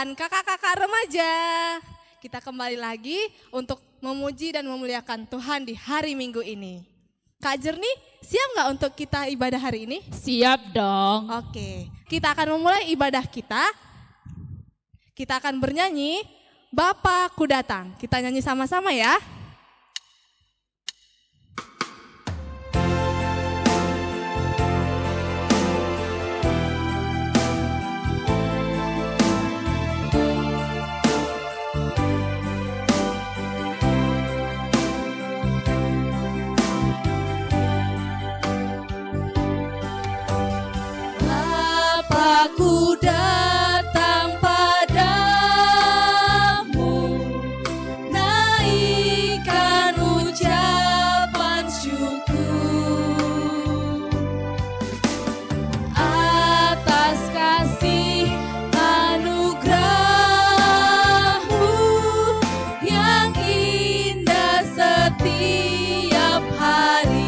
dan kakak-kakak remaja. Kita kembali lagi untuk memuji dan memuliakan Tuhan di hari Minggu ini. Kak Jerni, siap nggak untuk kita ibadah hari ini? Siap dong. Oke, kita akan memulai ibadah kita. Kita akan bernyanyi, Bapa Ku Datang. Kita nyanyi sama-sama ya. Aku datang padamu, naikkan ucapan syukur atas kasih anugerah-Mu yang indah setiap hari.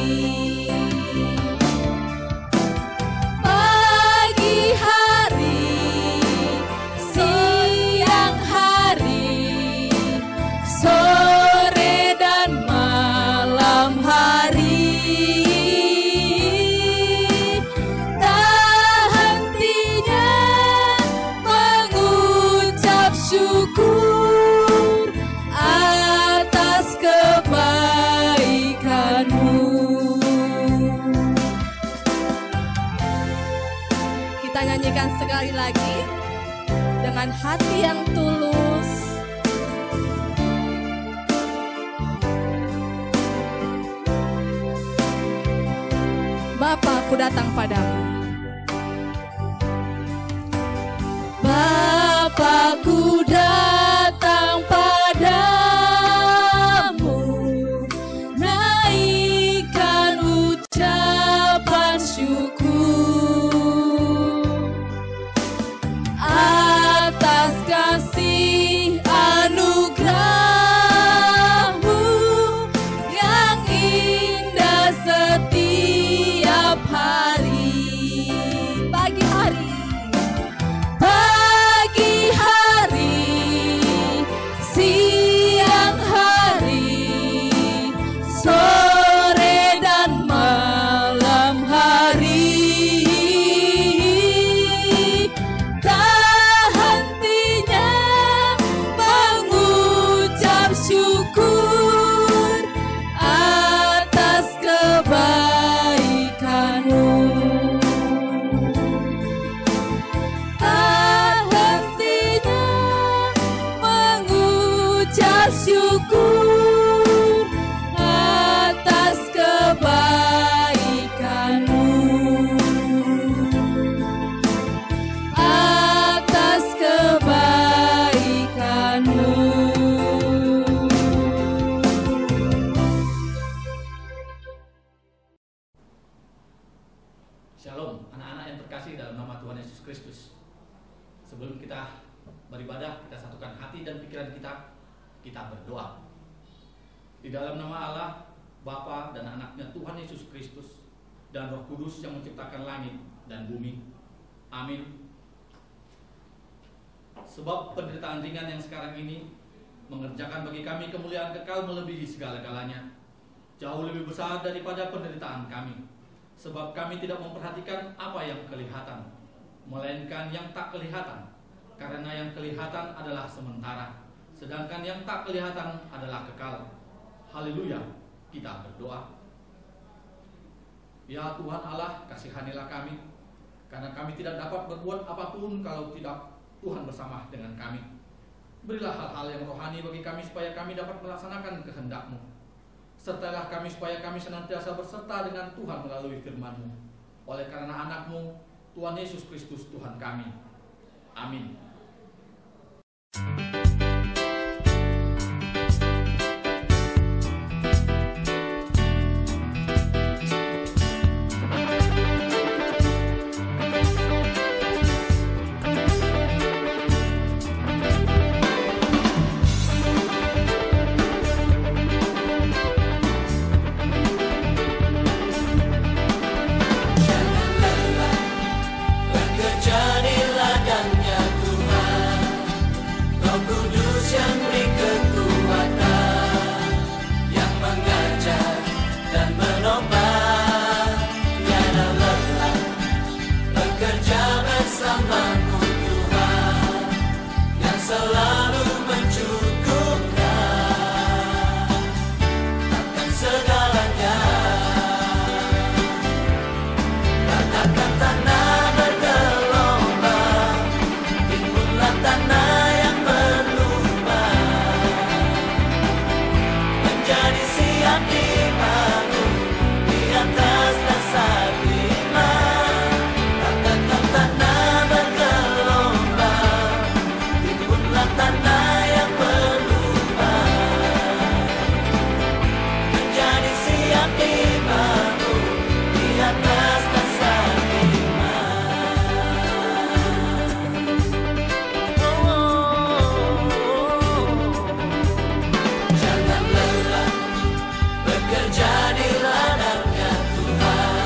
Sekali lagi dengan hati yang tulus. Bapa, Ku datang padamu. Bapa, Ku datang padamu, naikkan ucapan syukur atas kasih anugerah-Mu yang indah setiap hari. Pagi hari, siang hari, sore dan malam hari. Syukur atas kebaikan-Mu, tak hentinya mengucap syukur atas kebaikan-Mu, atas kebaikan-Mu. Shalom, anak-anak yang terkasih dalam nama Tuhan Yesus Kristus. Sebelum kita beribadah, kita satukan hati dan pikiran kita berdoa. Di dalam nama Allah, Bapa dan Anaknya Tuhan Yesus Kristus dan Roh Kudus yang menciptakan langit dan bumi. Amin. Sebab penderitaan ringan yang sekarang ini mengerjakan bagi kami kemuliaan kekal melebihi segala-galanya, jauh lebih besar daripada penderitaan kami. Sebab kami tidak memperhatikan apa yang kelihatan, melainkan yang tak kelihatan. Karena yang kelihatan adalah sementara, sedangkan yang tak kelihatan adalah kekal. Haleluya, kita berdoa. Ya Tuhan Allah, kasihanilah kami, karena kami tidak dapat berbuat apapun kalau tidak Tuhan bersama dengan kami. Berilah hal-hal yang rohani bagi kami supaya kami dapat melaksanakan kehendak-Mu. Sertalah kami supaya kami senantiasa berserta dengan Tuhan melalui firman-Mu. Oleh karena anak-Mu, Tuhan Yesus Kristus Tuhan kami. Amin. Bekerja di ladangnya Tuhan. selalu mencukupkan akan segalanya. Ratakan tanah bergelombang, timbunlah tanah yang berlubang, menjadi siap dibangun di atas dasar iman. Ratakan tanah bergelombang, timbunlah tanah yang berlubang, menjadi siap dibangun di atas dasar iman. Jangan lelah bekerja di ladangnya Tuhan,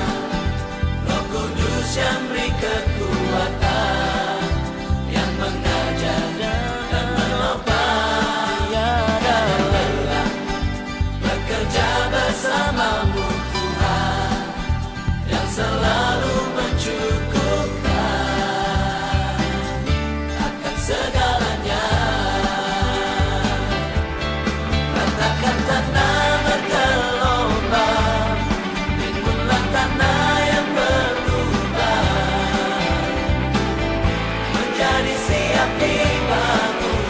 Roh Kudus yang beri kekuatan, yang mengajar dan menopang. Jangan lelah bekerja bersamamu Tuhan, yang selalu mencukupkan akan segalanya. Ratakan tanah bergelombang, timbunlah tanah yang berlubang, menjadi siap dibangun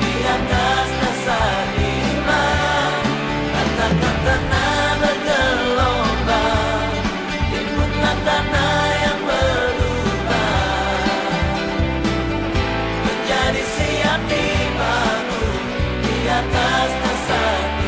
di atas dasar iman. Ratakan tanah bergelombang, timbunlah tanah yang berlubang, menjadi siap dibangun di atas dasar iman.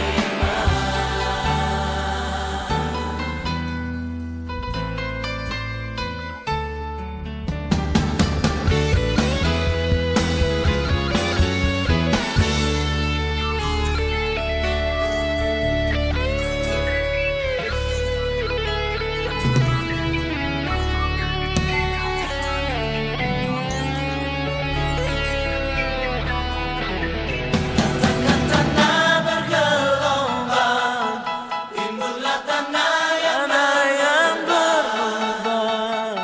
Ratakan tanah bergelombang, timbunlah tanah yang berlubang,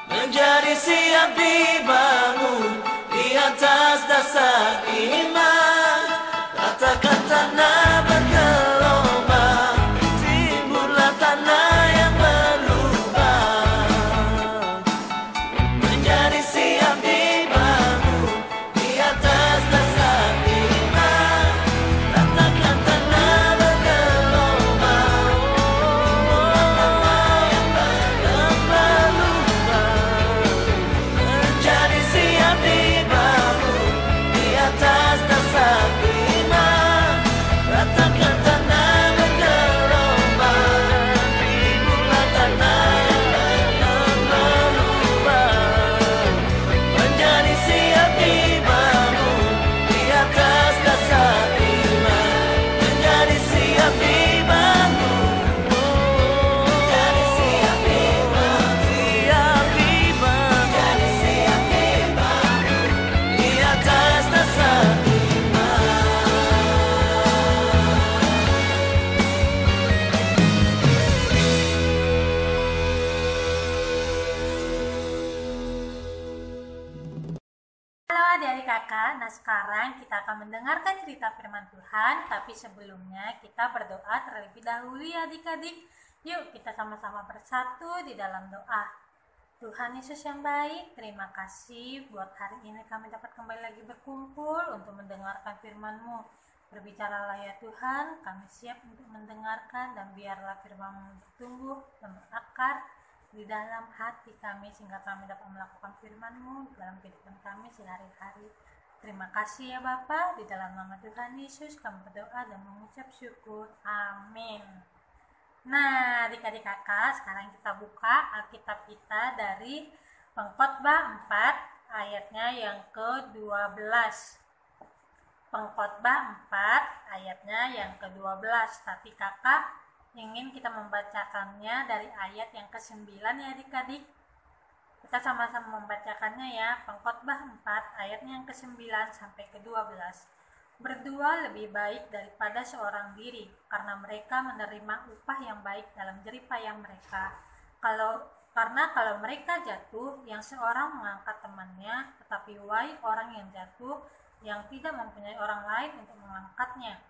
menjadi siap dibangun di atas dasar iman. Ratakan tanah bergelombang, timbunlah tanah yang berlubang, menjadi siap dibangun di atas dasar iman. Ratakan tanah bergelombang, yang berlubang, menjadi siap dibangun di atas dasar iman. Ratakan tanah bergelombang, timbunlah tanah yang berlubang, menjadi siap dibangun di atas dasar iman. Menjadi siap dibangun, menjadi siap dibangun, menjadi siap dibangun di atas dasar iman. Halo adik-adik kakak, nah sekarang kita akan mendengarkan cerita firman Tuhan, tapi sebelumnya kita berdoa terlebih dahulu ya adik-adik. Yuk kita sama-sama bersatu di dalam doa. Tuhan Yesus yang baik, terima kasih buat hari ini kami dapat kembali lagi berkumpul untuk mendengarkan firman-Mu. Berbicaralah ya Tuhan, kami siap untuk mendengarkan dan biarlah firman-Mu bertumbuh dan berakar di dalam hati kami sehingga kami dapat melakukan firman-Mu dalam kehidupan kami sehari-hari. Terima kasih ya Bapa, di dalam nama Tuhan Yesus kami berdoa dan mengucap syukur. Amin. Nah, adik-adik kakak, sekarang kita buka Alkitab kita dari Pengkhotbah 4 ayatnya yang ke-12. Pengkhotbah 4 ayatnya yang ke-12. Tapi kakak ingin kita membacakannya dari ayat yang ke-9 ya adik-adik. Kita sama-sama membacakannya ya. Pengkhotbah 4 ayatnya yang ke-9 sampai ke-12. Berdua lebih baik daripada seorang diri, karena mereka menerima upah yang baik dalam jerih payah mereka. Karena kalau mereka jatuh, yang seorang mengangkat temannya, tetapi wahai orang yang jatuh, yang tidak mempunyai orang lain untuk mengangkatnya.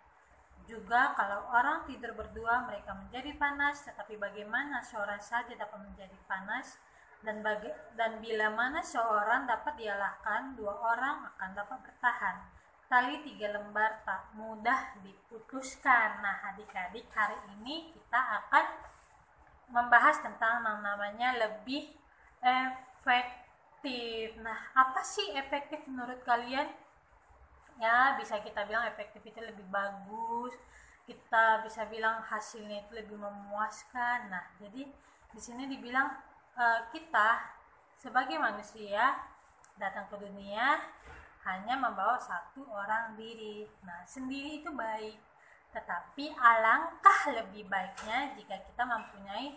Juga kalau orang tidur berdua mereka menjadi panas, tetapi bagaimana seorang saja dapat menjadi panas? Dan bila mana seorang dapat dialahkan, dua orang akan dapat bertahan. Tali 3 lembar tak mudah diputuskan. Nah, adik-adik, hari ini kita akan membahas tentang yang namanya lebih efektif. Nah, apa sih efektif menurut kalian? Ya, bisa kita bilang efektif itu lebih bagus. Kita bisa bilang hasilnya itu lebih memuaskan. Nah, jadi di sini dibilang kita sebagai manusia datang ke dunia hanya membawa satu orang diri. Nah, sendiri itu baik, tetapi alangkah lebih baiknya jika kita mempunyai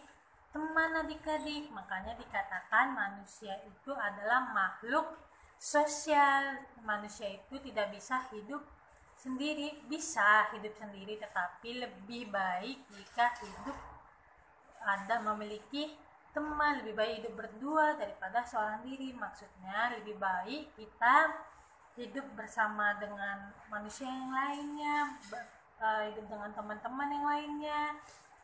teman adik-adik. Makanya dikatakan manusia itu adalah makhluk sosial. Manusia itu tidak bisa hidup sendiri, bisa hidup sendiri, tetapi lebih baik jika hidup ada memiliki teman. Lebih baik hidup berdua daripada seorang diri. Maksudnya lebih baik kita hidup bersama dengan manusia yang lainnya, hidup dengan teman-teman yang lainnya.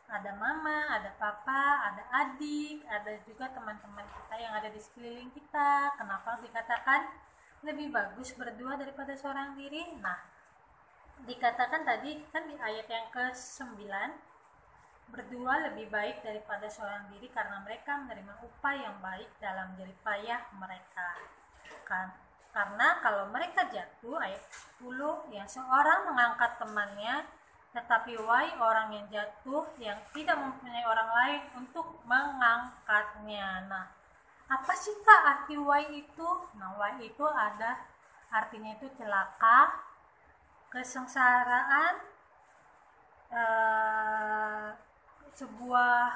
Ada mama, ada papa, ada adik, ada juga teman-teman kita yang ada di sekeliling kita. Kenapa dikatakan lebih bagus berdua daripada seorang diri? Nah, dikatakan tadi kan di ayat yang ke-9, berdua lebih baik daripada seorang diri karena mereka menerima upah yang baik dalam jerih payah mereka. Karena kalau mereka jatuh, ayat 10, yang seorang mengangkat temannya, tetapi wahai orang yang jatuh yang tidak mempunyai orang lain untuk mengangkatnya. Nah, apa sih Kak arti wahai itu? Nah, wahai itu ada artinya itu celaka, kesengsaraan, sebuah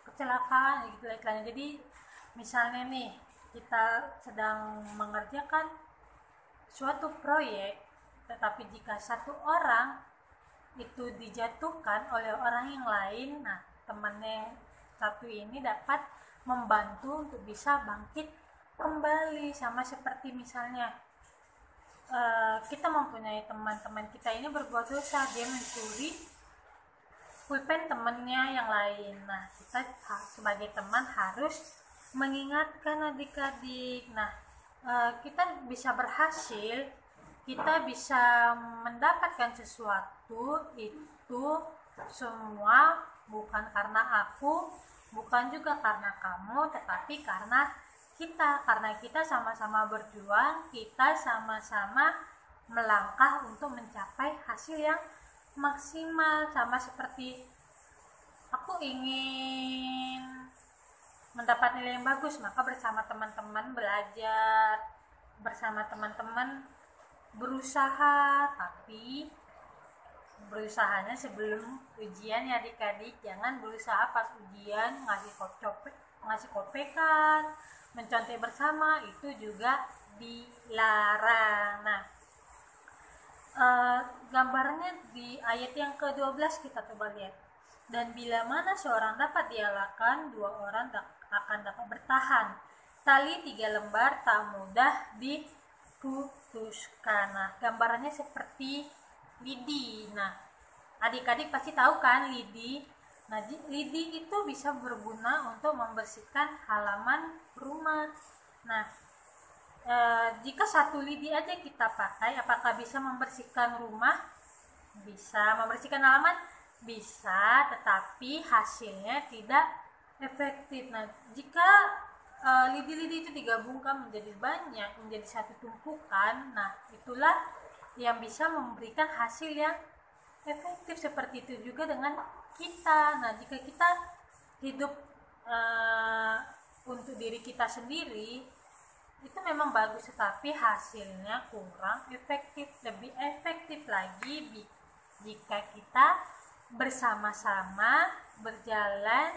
kecelakaan gitu iklannya. Jadi misalnya nih kita sedang mengerjakan suatu proyek, tetapi jika satu orang itu dijatuhkan oleh orang yang lain, nah temannya satu ini dapat membantu untuk bisa bangkit kembali. Sama seperti misalnya kita mempunyai teman-teman kita ini berbuat dosa, dia mencuri pulpen temannya yang lain. Nah, kita sebagai teman harus mengingatkan adik-adik. Nah, kita bisa berhasil, kita bisa mendapatkan sesuatu itu semua bukan karena aku, bukan juga karena kamu, tetapi karena kita sama-sama berjuang, kita sama-sama melangkah untuk mencapai hasil yang maksimal. Sama seperti aku ingin mendapat nilai yang bagus, maka bersama teman-teman belajar, bersama teman-teman berusaha, tapi berusahanya sebelum ujian ya adik-adik. Jangan berusaha pas ujian ngasih kopekan, mencontek bersama, itu juga dilarang. Nah, gambarnya di ayat yang ke-12 kita coba lihat. Dan bila mana seorang dapat dialahkan, dua orang akan dapat bertahan. Tali 3 lembar tak mudah diputuskan. Nah, gambarannya seperti lidi. Nah, adik-adik pasti tahu kan lidi. Nah, lidi itu bisa berguna untuk membersihkan halaman rumah. Nah, jika satu lidi aja kita pakai, apakah bisa membersihkan rumah? Bisa. Membersihkan halaman? Bisa, tetapi hasilnya tidak efektif. Nah, jika lidi-lidi itu digabungkan menjadi banyak, menjadi satu tumpukan, nah itulah yang bisa memberikan hasil yang efektif. Seperti itu juga dengan kita. Nah, jika kita hidup untuk diri kita sendiri, itu memang bagus, tetapi hasilnya kurang efektif. Lebih efektif lagi jika kita bersama-sama berjalan,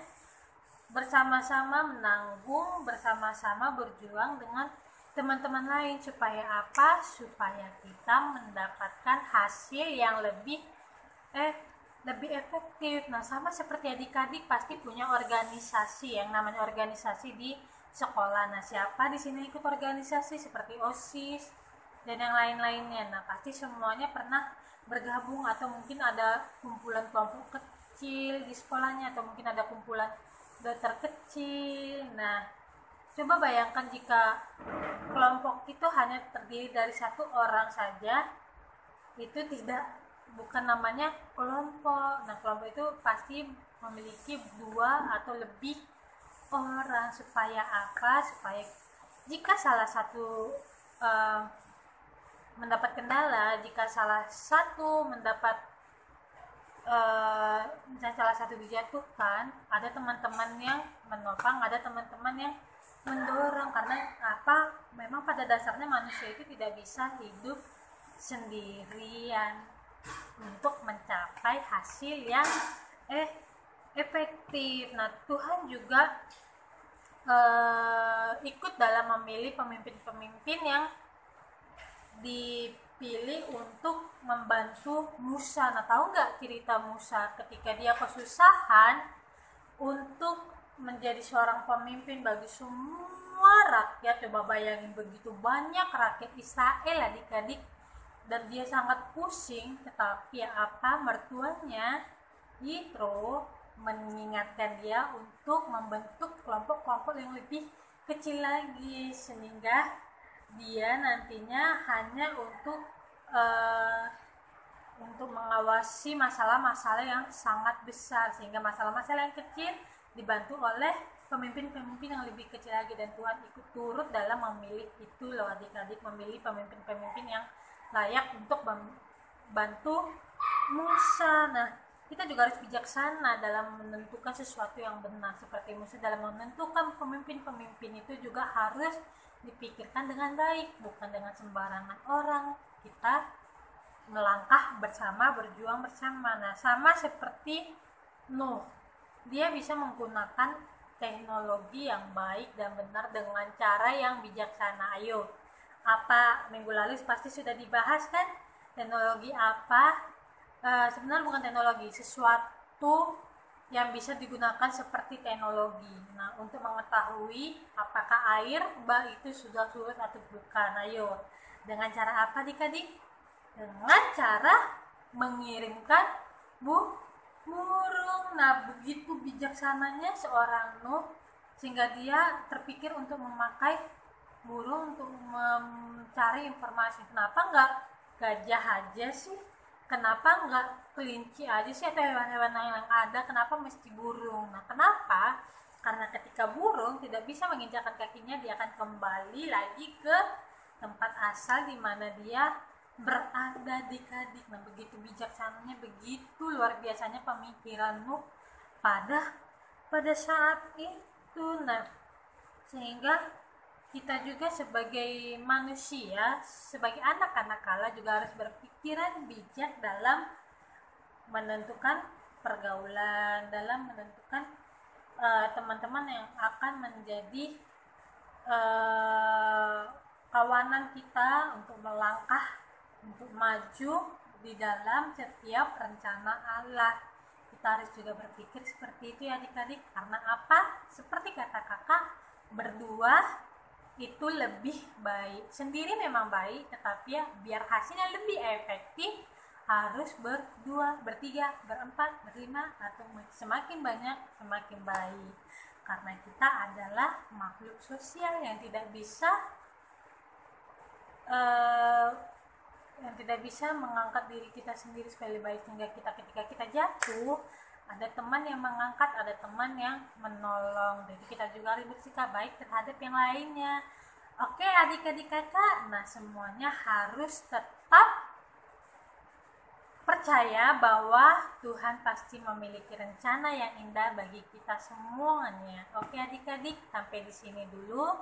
bersama-sama menanggung, bersama-sama berjuang dengan teman-teman lain. Supaya apa? Supaya kita mendapatkan hasil yang lebih efektif. Nah, sama seperti adik-adik pasti punya organisasi, yang namanya organisasi di sekolah. Nah, siapa di sini ikut organisasi seperti OSIS, dan yang lain-lainnya. Nah, pasti semuanya pernah bergabung atau mungkin ada kumpulan kelompok kecil di sekolahnya atau mungkin ada kumpulan dokter kecil. Nah, coba bayangkan jika kelompok itu hanya terdiri dari satu orang saja, itu bukan namanya kelompok. Nah, kelompok itu pasti memiliki 2 atau lebih orang. Supaya apa? Supaya jika salah satu mendapat kendala, jika salah satu misalnya salah satu dijatuhkan, ada teman-teman yang menopang, ada teman-teman yang mendorong. Karena apa? Memang pada dasarnya manusia itu tidak bisa hidup sendirian untuk mencapai hasil yang efektif. Nah, Tuhan juga ikut dalam memilih pemimpin-pemimpin yang dipilih untuk membantu Musa. Nah, tahu nggak cerita Musa ketika dia kesusahan untuk menjadi seorang pemimpin bagi semua rakyat? Coba bayangin, begitu banyak rakyat Israel adik-adik, dan dia sangat pusing. Tetapi apa, mertuanya Yitro mengingatkan dia untuk membentuk kelompok-kelompok yang lebih kecil lagi, sehingga dia nantinya hanya untuk mengawasi masalah-masalah yang sangat besar, sehingga masalah-masalah yang kecil dibantu oleh pemimpin-pemimpin yang lebih kecil lagi. Dan Tuhan ikut turut dalam memilih itu loh adik-adik, memilih pemimpin-pemimpin yang layak untuk membantu Musa. Nah, kita juga harus bijaksana dalam menentukan sesuatu yang benar. Seperti Musa dalam menentukan pemimpin-pemimpin itu juga harus dipikirkan dengan baik, bukan dengan sembarangan orang. Kita melangkah bersama, berjuang bersama. Nah, sama seperti Nuh, dia bisa menggunakan teknologi yang baik dan benar dengan cara yang bijaksana. Ayo, apa minggu lalu pasti sudah dibahas kan? Teknologi apa? Sebenarnya bukan teknologi, sesuatu yang bisa digunakan seperti teknologi. Nah, untuk mengetahui apakah air itu sudah surut atau bukan. Ayo, dengan cara apa adik-adik? Dengan cara mengirimkan burung. Nah, begitu bijaksananya seorang Nuh, sehingga dia terpikir untuk memakai burung untuk mencari informasi. Kenapa enggak gajah aja sih? Kenapa enggak kelinci aja sih atau hewan-hewan yang ada? Kenapa mesti burung? Nah, kenapa? Karena ketika burung tidak bisa menginjakkan kakinya, dia akan kembali lagi ke tempat asal di mana dia berada adik-adik. Nah, begitu bijaksananya, begitu luar biasanya pemikiran Nuh pada saat itu. Nah, sehingga kita juga sebagai manusia, sebagai anak-anak Allah juga harus berpikiran bijak dalam menentukan pergaulan, dalam menentukan teman-teman yang akan menjadi kawanan kita untuk melangkah, untuk maju di dalam setiap rencana Allah. Kita harus juga berpikir seperti itu ya adik-adik. Karena apa? Seperti kata kakak, berdua itu lebih baik. Sendiri memang baik, tetapi ya biar hasilnya lebih efektif harus berdua, bertiga, berempat, berlima, atau semakin banyak semakin baik. Karena kita adalah makhluk sosial yang tidak bisa mengangkat diri kita sendiri supaya lebih baik. Sehingga ketika kita jatuh, ada teman yang mengangkat, ada teman yang menolong. Jadi kita juga harus bersikap baik terhadap yang lainnya. Oke adik-adik kakak, nah semuanya harus tetap percaya bahwa Tuhan pasti memiliki rencana yang indah bagi kita semuanya. Oke adik-adik, sampai di sini dulu.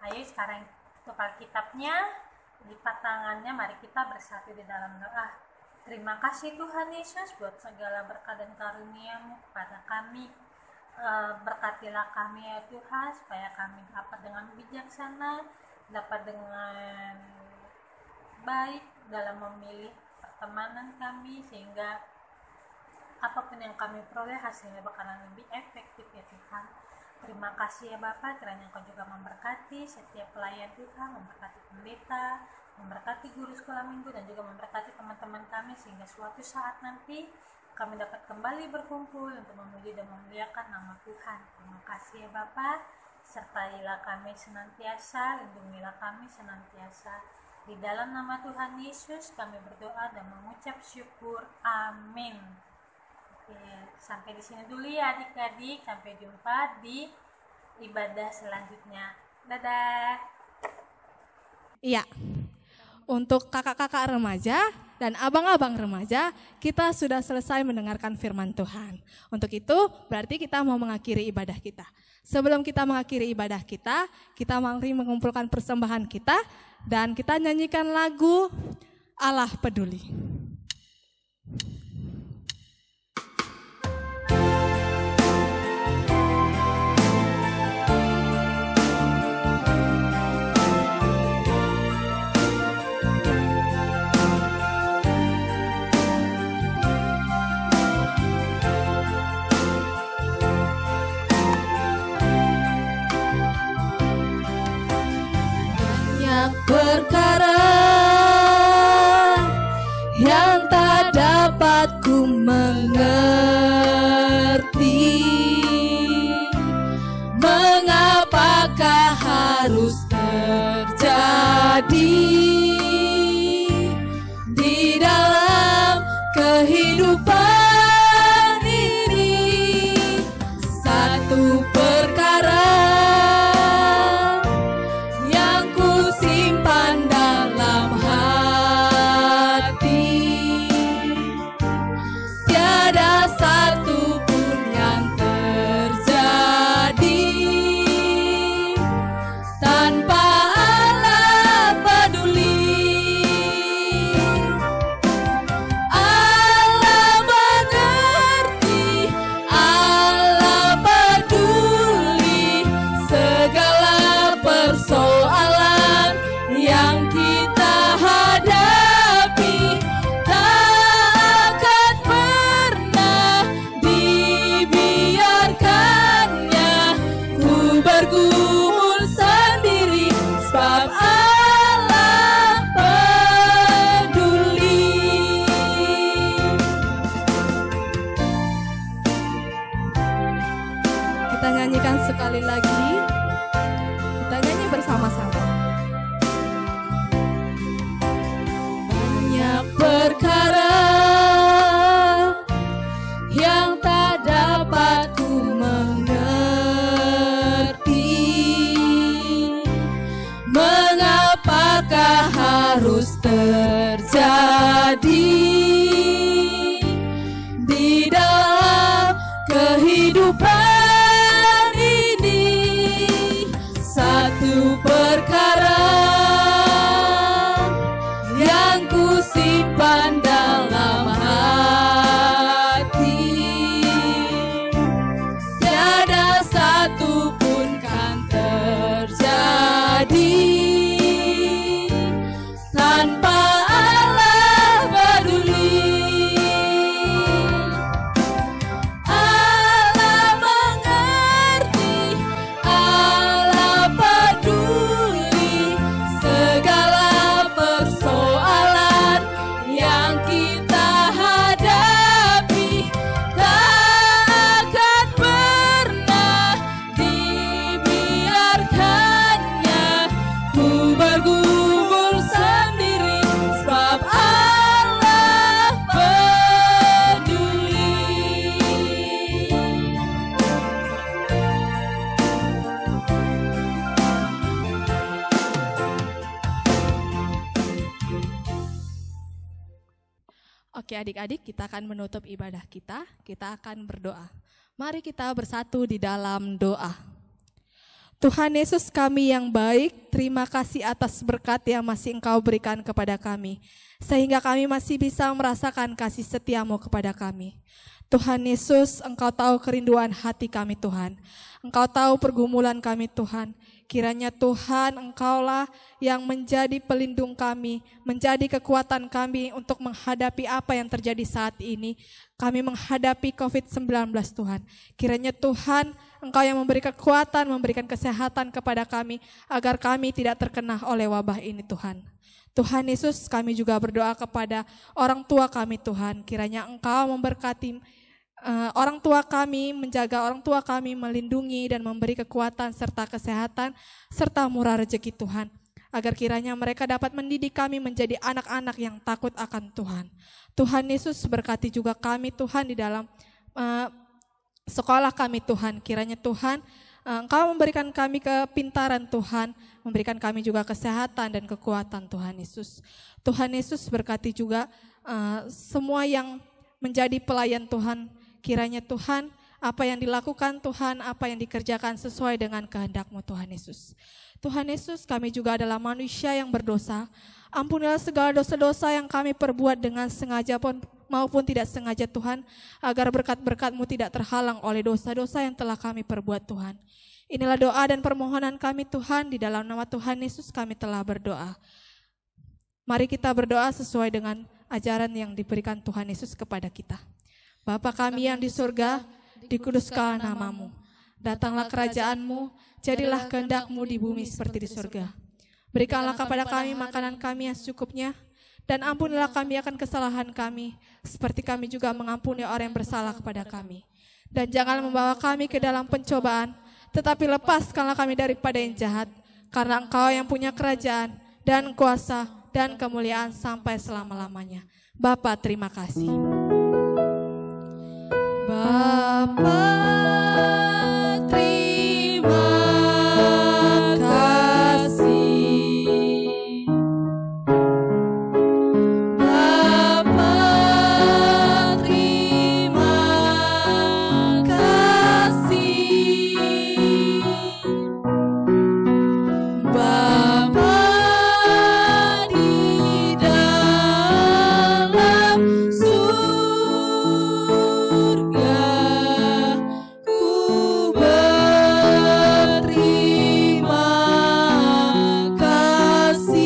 Ayo sekarang tukar kitabnya, lipat tangannya, mari kita bersatu di dalam doa. Terima kasih Tuhan Yesus buat segala berkat dan karunia-Mu kepada kami. Berkatilah kami ya Tuhan, supaya kami dapat dengan bijaksana, dapat dengan baik dalam memilih pertemanan kami, sehingga apapun yang kami peroleh hasilnya bakalan lebih efektif ya Tuhan. Terima kasih ya Bapak, kiranya Engkau juga memberkati setiap pelayan Tuhan, memberkati pendeta, memberkati guru sekolah minggu dan juga memberkati teman-teman kami sehingga suatu saat nanti kami dapat kembali berkumpul untuk memuji dan memuliakan nama Tuhan. Terima kasih ya Bapa, sertailah kami senantiasa, lindungilah kami senantiasa. Di dalam nama Tuhan Yesus kami berdoa dan mengucap syukur. Amin. Oke, sampai di sini dulu ya adik-adik. Sampai jumpa di ibadah selanjutnya. Dadah. Iya, untuk kakak-kakak remaja dan abang-abang remaja, kita sudah selesai mendengarkan firman Tuhan. Untuk itu, berarti kita mau mengakhiri ibadah kita. Sebelum kita mengakhiri ibadah kita mari mengumpulkan persembahan kita, dan kita nyanyikan lagu Allah Peduli. Perkara yang tak dapat ku mengerti, mengapakah harus terjadi di dalam kehidupan ini. Satu perkara dalam hati, tiada satu pun yang terjadi tanpa Allah peduli. Allah mengerti, Allah peduli segala persoalan yang kita hadapi, tak akan pernah dibiarkannya ku bergumul sendiri, sebab Allah peduli. Kita nyanyikan sekali lagi, kita nyanyi bersama-sama. Perkara yang tak dapat ku mengerti, mengapakah harus terjadi di dalam kehidupan ini. Satu perkara yang ku simpan dalam hati, tiada satu pun kan terjadi tanpa Allah peduli. Allah mengerti, Allah peduli segala persoalan yang kita hadapi, tak akan pernah dibiarkannya ku bergumul sendiri, sebab Allah peduli. Oke adik-adik, kita akan menutup ibadah kita akan berdoa. Mari kita bersatu di dalam doa. Tuhan Yesus kami yang baik, terima kasih atas berkat yang masih Engkau berikan kepada kami, sehingga kami masih bisa merasakan kasih setia-Mu kepada kami. Tuhan Yesus, Engkau tahu kerinduan hati kami Tuhan, Engkau tahu pergumulan kami Tuhan. Kiranya Tuhan Engkaulah yang menjadi pelindung kami, menjadi kekuatan kami untuk menghadapi apa yang terjadi saat ini. Kami menghadapi COVID-19 Tuhan. Kiranya Tuhan Engkau yang memberi kekuatan, memberikan kesehatan kepada kami, agar kami tidak terkena oleh wabah ini Tuhan. Tuhan Yesus, kami juga berdoa kepada orang tua kami Tuhan, kiranya Engkau memberkati orang tua kami, menjaga orang tua kami, melindungi dan memberi kekuatan serta kesehatan serta murah rezeki Tuhan, agar kiranya mereka dapat mendidik kami menjadi anak-anak yang takut akan Tuhan. Tuhan Yesus, berkati juga kami Tuhan di dalam sekolah kami Tuhan, kiranya Tuhan Engkau memberikan kami kepintaran Tuhan, memberikan kami juga kesehatan dan kekuatan Tuhan Yesus. Tuhan Yesus, berkati juga semua yang menjadi pelayan Tuhan, kiranya Tuhan apa yang dilakukan Tuhan, apa yang dikerjakan sesuai dengan kehendak-Mu Tuhan Yesus. Tuhan Yesus, kami juga adalah manusia yang berdosa. Ampunilah segala dosa-dosa yang kami perbuat dengan sengaja pun maupun tidak sengaja Tuhan, agar berkat-berkat-Mu tidak terhalang oleh dosa-dosa yang telah kami perbuat Tuhan. Inilah doa dan permohonan kami Tuhan, di dalam nama Tuhan Yesus kami telah berdoa. Mari kita berdoa sesuai dengan ajaran yang diberikan Tuhan Yesus kepada kita. Bapa kami yang di surga, dikuduskanlah nama-Mu. Datanglah kerajaan-Mu, jadilah kehendak-Mu di bumi seperti di surga. Berikanlah kepada kami makanan kami yang secukupnya, dan ampunilah kami akan kesalahan kami, seperti kami juga mengampuni orang yang bersalah kepada kami. Dan jangan membawa kami ke dalam pencobaan, tetapi lepaskanlah kami daripada yang jahat, karena Engkau yang punya kerajaan, dan kuasa, dan kemuliaan sampai selama-lamanya. Bapa, terima kasih. Bapa, terima kasih. Bapa, terima kasih. Bapa di dalam surga, ku berterima kasih.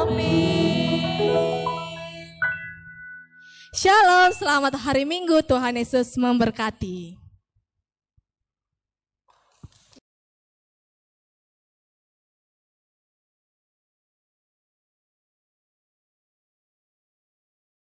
Amin. Shalom, selamat hari Minggu, Tuhan Yesus memberkati.